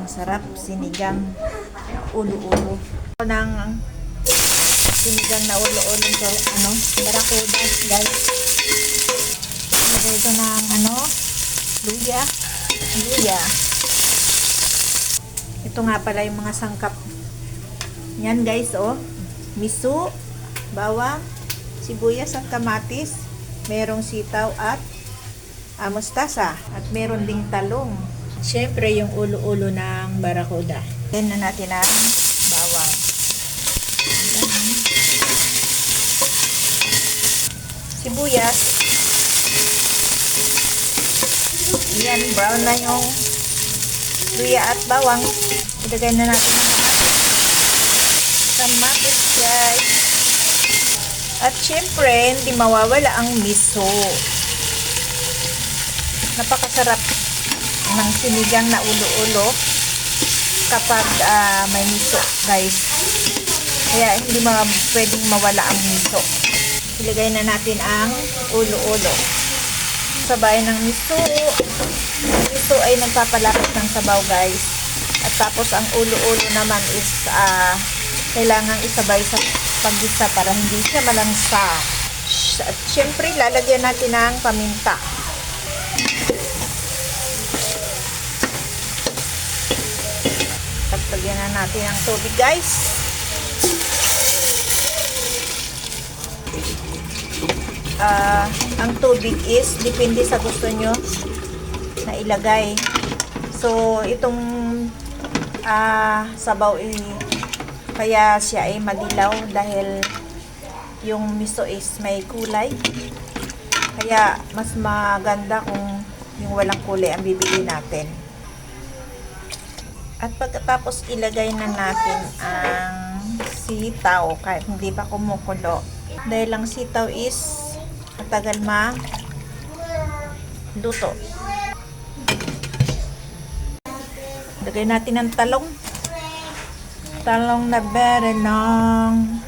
Ang sarap, sinigang ulo-ulo. Ng sinigang na ulo-ulo to, barakuda, guys. Lagay ko ng luya. Ito nga pala yung mga sangkap. Yan guys, miso, bawang, sibuyas at kamatis, merong sitaw at mustasa, at meron ding talong. Siyempre yung ulo-ulo ng barakuda. Then na natin ang bawang. Sibuyas. Yan, brown na yung luya at bawang. Ilagay na natin ang kamatis, guys. At syempre, hindi mawawala ang miso. Napakasarap ng sinigang na ulo-ulo kapag may miso, guys. Kaya hindi pwedeng mawala ang miso. Ilagay na natin ang ulo-ulo. Sabay ng miso. Miso ay nagpapalapit ng sabaw, guys. At tapos ang ulo-ulo naman is kailangang isabay sa paggisa para hindi siya malangsa. At syempre, lalagyan natin ng paminta. Lagyan na natin ang tubig, guys. Ang tubig is depende sa gusto nyo na ilagay. So, itong sabaw kaya siya ay madilaw dahil yung miso is may kulay. Kaya mas maganda kung yung walang kulay ang bibili natin. At pagkatapos ilagay na natin ang sitaw kahit hindi pa kumukulo. Dahil ang sitaw is matagal luto. Lagay natin ang talong. Talong na berenang.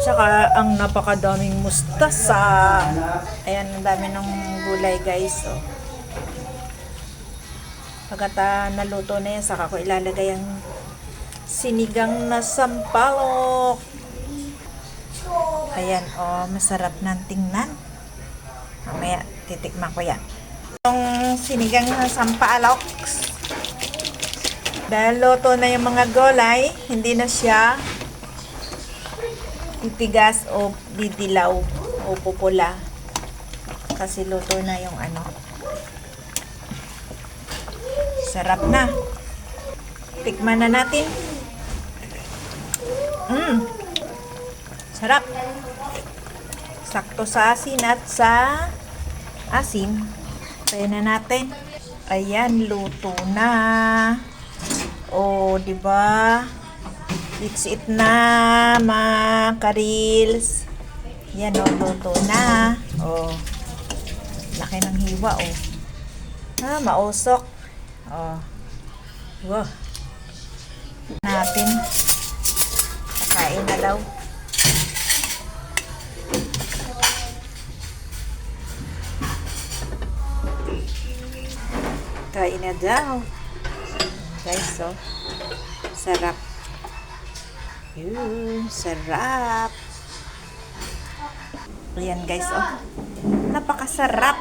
Tsaka ang napakadaming mustasa. Ayan, ang dami ng gulay, guys. Pagkata naluto na yan, saka ko ilalagay ang sinigang na sampalok. Ayan, masarap ng tingnan. Mamaya, titikman ko yan. Itong sinigang na sampalok, dahil luto na yung mga gulay, hindi na siya titigas o didilaw o pupula. Kasi luto na yung sarap na. Tikman na natin. Sarap. Sakto sa asin at sa asim. Tayo na natin. Ayan, luto na. Diba? It's it na, mga karils. Yan, luto na. Laki ng hiwa, mausok. Wow. Natin. Kakain na daw. Kain na daw. Guys, sarap. Sarap. Ayan, guys, napakasarap.